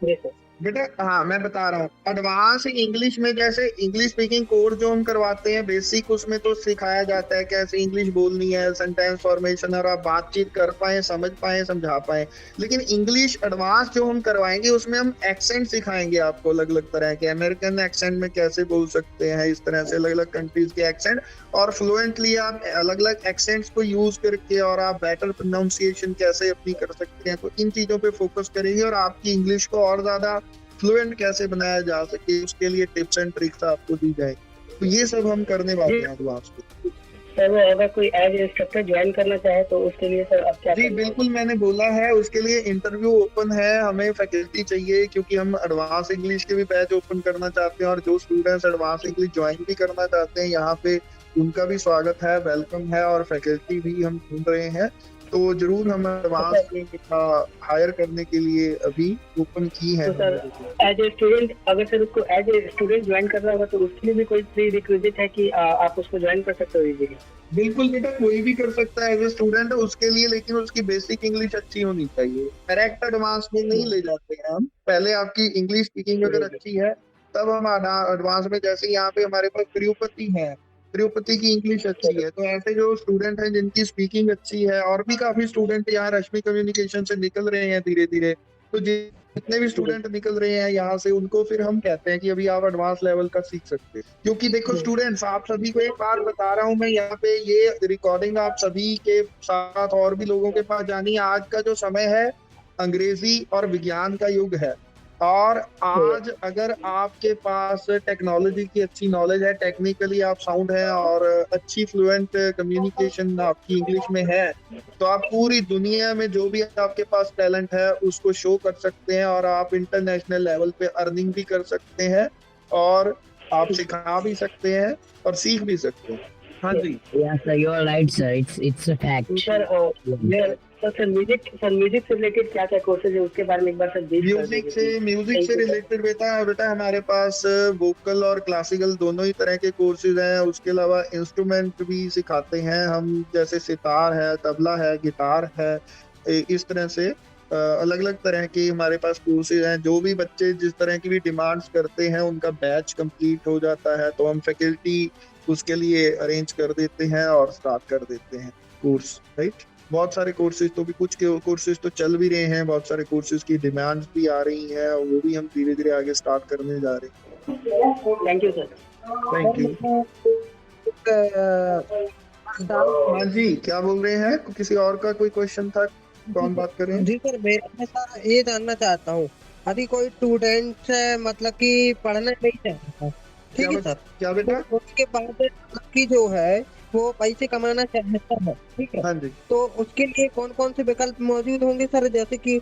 जी सर। बेटा हाँ, मैं बता रहा हूँ। एडवांस इंग्लिश में जैसे इंग्लिश स्पीकिंग कोर्स जो हम करवाते हैं बेसिक, उसमें तो सिखाया जाता है कैसे इंग्लिश बोलनी है, सेंटेंस फॉर्मेशन, और आप बातचीत कर पाए, समझ पाए, समझा पाए। लेकिन इंग्लिश एडवांस जो हम करवाएंगे उसमें हम एक्सेंट सिखाएंगे आपको, अलग अलग तरह के। अमेरिकन एक्सेंट में कैसे बोल सकते हैं, इस तरह से अलग अलग कंट्रीज के एक्सेंट, और फ्लुएंटली आप अलग अलग एक्सेंट्स को यूज करके और आप बेटर प्रोनाउंसिएशन कैसे अपनी कर सकते हैं। तो इन चीजों पे फोकस करेंगे और आपकी इंग्लिश को और ज्यादा फ्लुएंट कैसे बनाया जा सके, उसके लिए टिप्स एंड ट्रिक्स आपको दी जाएगी। तो ये सब हम करने वाले हैं एडवांस को। सर वो अगर कोई एज इंस्ट्रक्टर ज्वाइन करना चाहे तो उसके लिए सर अब क्या? जी बिल्कुल, मैंने बोला है उसके लिए इंटरव्यू ओपन है। हमें फैकल्टी चाहिए क्योंकि हम एडवांस इंग्लिश के भी बैच ओपन करना चाहते हैं, और जो स्टूडेंट्स एडवांस इंग्लिश ज्वाइन भी करना चाहते हैं यहाँ पे, उनका भी स्वागत है, वेलकम है। और फैकल्टी भी हम ढूंढ रहे हैं, तो जरूर हम एडवांस हायर करने के लिए अभी ओपन की है। तो सर एज ए स्टूडेंट, अगर सर उसको एज ए स्टूडेंट ज्वाइन करना होगा तो उसके लिए भी कोई प्री रिक्विजिट है कि आप उसको ज्वाइन कर सकते हो इजीली? बिल्कुल बेटा, कोई भी कर सकता है एज ए स्टूडेंट उसके लिए, लेकिन उसकी बेसिक इंग्लिश अच्छी होनी चाहिए। डायरेक्ट एडवांस में नहीं ले जाते हैं हम। पहले आपकी इंग्लिश स्पीकिंग अगर अच्छी है तब हम एडवांस में, जैसे यहाँ पे हमारे पास तिरुपति है, तिरुपति की इंग्लिश अच्छी है, तो ऐसे जो स्टूडेंट हैं जिनकी स्पीकिंग अच्छी है, और भी काफी स्टूडेंट यहाँ रश्मि कम्युनिकेशन से निकल रहे हैं धीरे धीरे। तो जितने भी स्टूडेंट निकल रहे हैं यहाँ से, उनको फिर हम कहते हैं कि अभी आप एडवांस लेवल का सीख सकते हैं। क्योंकि देखो स्टूडेंट्स, आप सभी को एक बात बता रहा हूँ मैं यहाँ पे, ये रिकॉर्डिंग आप सभी के साथ और भी लोगों के पास जानी है। आज का जो समय है अंग्रेजी और विज्ञान का युग है, और आज अगर आपके पास टेक्नोलॉजी की अच्छी नॉलेज है, टेक्निकली आप साउंड है और अच्छी फ्लुएंट कम्युनिकेशन आपकी इंग्लिश में है, तो आप पूरी दुनिया में जो भी आपके पास टैलेंट है उसको शो कर सकते हैं, और आप इंटरनेशनल लेवल पे अर्निंग भी कर सकते हैं, और आप सिखा भी सकते हैं और सीख भी सकते हैं। हाँ जी। Yeah, sir, you're right, sir. It's a fact. Sir music से रिलेटेड क्या क्या कोर्सेज है उसके बारे में एक बार सर म्यूजिक से रिलेटेड बेटा हमारे पास वोकल और क्लासिकल दोनों ही तरह के कोर्सेज हैं। उसके अलावा इंस्ट्रूमेंट भी सिखाते हैं हम, जैसे सितार है, तबला है, गिटार है, इस तरह से अलग अलग तरह के हमारे पास कोर्सेज हैं। जो भी बच्चे जिस तरह की भी डिमांड्स करते हैं उनका बैच कंप्लीट हो जाता है, तो हम फैकल्टी उसके लिए अरेंज कर देते हैं और स्टार्ट कर देते हैं कोर्स, राइट। बहुत सारे कोर्सेज, तो भी कुछ कोर्सेज तो चल भी रहे हैं, बहुत सारे कोर्सेज की डिमांड्स भी आ रही हैं, और वो भी हम धीरे धीरे आगे स्टार्ट करने जा रहे हैं। Thank you sir. Thank you. हाँ जी, क्या बोल रहे हैं? किसी और का कोई क्वेश्चन था? कौन बात कर रहे हैं? जी सर, मैं सर ये जानना चाहता हूँ, यदि कोई स्टूडेंट मतलब कि पढ़ना नहीं चाहता, ठीक है सर, क्या बेटा? तो उसके बाद की जो है वो पैसे कमाना चाहता है, ठीक है, हाँ जी, तो उसके लिए कौन कौन से विकल्प मौजूद होंगे सर? जैसे कि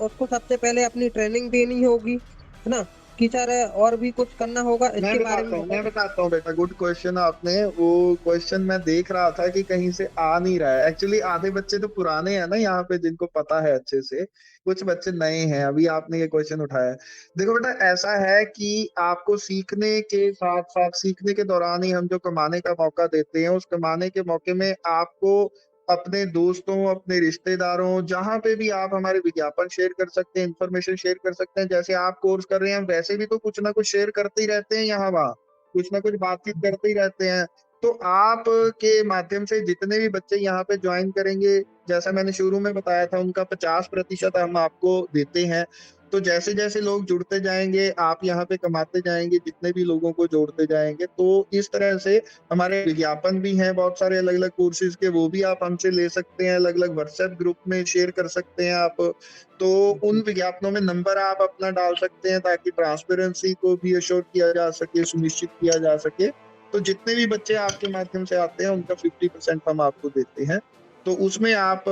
उसको सबसे पहले अपनी ट्रेनिंग देनी होगी, है ना, कि सर और भी कुछ करना होगा इसके बारे में? मैं बताता हूँ बेटा, गुड क्वेश्चन आपने। वो क्वेश्चन मैं देख रहा था कि कहीं से आ नहीं रहा है। एक्चुअली आधे बच्चे तो पुराने हैं ना यहाँ पे, जिनको पता है अच्छे से, कुछ बच्चे नए हैं, अभी आपने ये क्वेश्चन उठाया है। देखो बेटा, ऐसा है कि आपको सीखने के साथ साथ, सीखने के दौरान ही हम जो कमाने का मौका देते हैं, उस कमाने के मौके में आपको अपने दोस्तों, अपने रिश्तेदारों, जहां पे भी आप हमारे विज्ञापन शेयर कर सकते हैं, इंफॉर्मेशन शेयर कर सकते हैं। जैसे आप कोर्स कर रहे हैं, वैसे भी तो कुछ ना कुछ शेयर करते ही रहते हैं, यहाँ वहाँ कुछ ना कुछ बातचीत करते ही रहते हैं। तो आप के माध्यम से जितने भी बच्चे यहाँ पे ज्वाइन करेंगे, जैसा मैंने शुरू में बताया था, उनका 50% हम आपको देते हैं। तो जैसे जैसे लोग जुड़ते जाएंगे, आप यहाँ पे कमाते जाएंगे, जितने भी लोगों को जोड़ते जाएंगे। तो इस तरह से हमारे विज्ञापन भी हैं बहुत सारे अलग अलग कोर्सेज के, वो भी आप हमसे ले सकते हैं, अलग अलग व्हाट्सएप ग्रुप में शेयर कर सकते हैं आप। तो उन विज्ञापनों में नंबर आप अपना डाल सकते हैं, ताकि ट्रांसपेरेंसी को भी अश्योर किया जा सके, सुनिश्चित किया जा सके। तो जितने भी बच्चे आपके माध्यम से आते हैं, उनका 50% हम आपको देते हैं। तो उसमें आप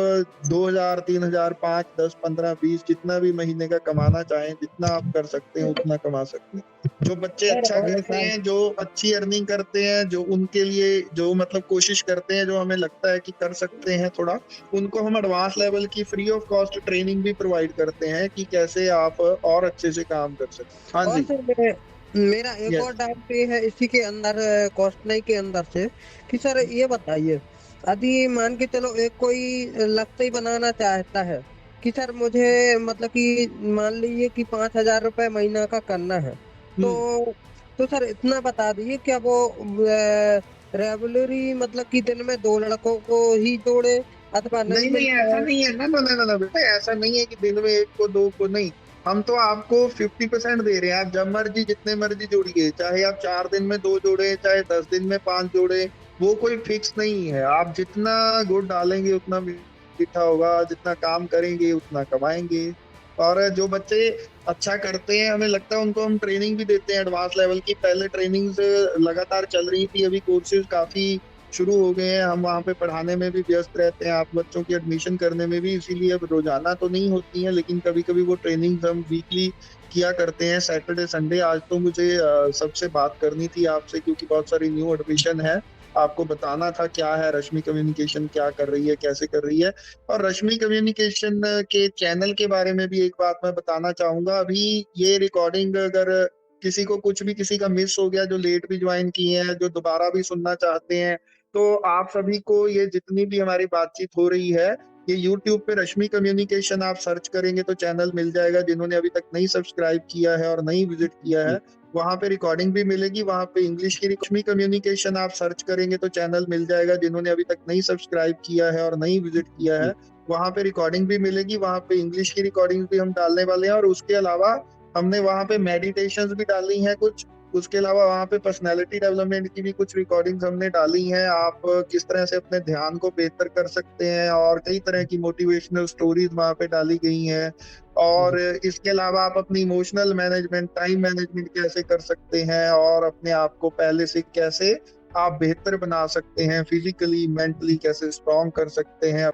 2000, 3000, 5, 10, 15, 20 जितना भी महीने का कमाना चाहें, जितना आप कर सकते हैं उतना कमा सकते हैं। जो बच्चे अच्छा करते हैं, जो अच्छी अर्निंग करते हैं, जो उनके लिए जो मतलब कोशिश करते हैं, जो हमें लगता है कि कर सकते हैं थोड़ा, उनको हम एडवांस लेवल की फ्री ऑफ कॉस्ट ट्रेनिंग भी प्रोवाइड करते हैं कि कैसे आप और अच्छे से काम कर सकते हैं। हाँ जी। मेरा एक और डाउट ये है इसी के अंदर, क्वेश्चन के अंदर से, कि सर ये बताइए, यदि मान के चलो एक कोई लक्ष्य बनाना चाहता है कि सर मुझे मतलब कि मान लीजिए कि 5000 रुपए महीना का करना है, तो सर इतना बता दीजिए, क्या वो रेगुलरी मतलब कि दिन में 2 लड़कों को ही जोड़े, अथवा नहीं ऐसा नहीं है ना बेटा, ऐसा नहीं है कि दिन में 1 को 2 को नहीं। हम तो आपको 50% दे रहे हैं, आप जब मर्जी जितने मर्जी जोड़िए, चाहे आप 4 दिन में 2 जोड़े, चाहे 10 दिन में 5 जोड़े, वो कोई फिक्स नहीं है। आप जितना गुड़ डालेंगे उतना मीठा होगा, जितना काम करेंगे उतना कमाएंगे। और जो बच्चे अच्छा करते हैं, हमें लगता है उनको हम ट्रेनिंग भी देते हैं एडवांस लेवल की। पहले ट्रेनिंग लगातार चल रही थी, अभी कोर्सेज काफी शुरू हो गए हैं, हम वहाँ पे पढ़ाने में भी व्यस्त रहते हैं, आप बच्चों की एडमिशन करने में भी, इसीलिए अब रोजाना तो नहीं होती है, लेकिन कभी कभी वो ट्रेनिंग हम वीकली किया करते हैं, सैटरडे संडे। आज तो मुझे सबसे बात करनी थी आपसे, क्योंकि बहुत सारी न्यू एडमिशन है, आपको बताना था क्या है रश्मि कम्युनिकेशन क्या कर रही है, कैसे कर रही है। और रश्मि कम्युनिकेशन के चैनल के बारे में भी एक बात मैं बताना चाहूंगा। अभी ये रिकॉर्डिंग अगर किसी को कुछ भी किसी का मिस हो गया, जो लेट भी ज्वाइन किए हैं, जो दोबारा भी सुनना चाहते हैं, तो आप सभी को ये जितनी भी हमारी बातचीत हो रही है, ये YouTube पे रश्मि कम्युनिकेशन आप सर्च करेंगे तो चैनल मिल जाएगा। जिन्होंने अभी तक नहीं सब्सक्राइब किया है और नहीं विजिट किया है, वहाँ पे रिकॉर्डिंग भी मिलेगी। वहाँ पे इंग्लिश की रश्मि कम्युनिकेशन आप सर्च करेंगे तो चैनल मिल जाएगा। जिन्होंने अभी तक नहीं सब्सक्राइब किया है और नहीं विजिट किया है, वहाँ पे रिकॉर्डिंग भी मिलेगी। वहाँ पे इंग्लिश की रिकॉर्डिंग भी हम डालने वाले हैं और उसके अलावा हमने वहाँ पे मेडिटेशंस भी डाली हैं कुछ। उसके अलावा वहाँ पे पर्सनालिटी डेवलपमेंट की भी कुछ रिकॉर्डिंग्स हमने डाली हैं। आप किस तरह से अपने ध्यान को बेहतर कर सकते हैं और कई तरह की मोटिवेशनल स्टोरीज वहाँ पे डाली गई हैं। और इसके अलावा आप अपनी इमोशनल मैनेजमेंट, टाइम मैनेजमेंट कैसे कर सकते हैं और अपने आप को पहले से कैसे आप बेहतर बना सकते हैं, फिजिकली, मेंटली कैसे स्ट्रॉन्ग कर सकते हैं।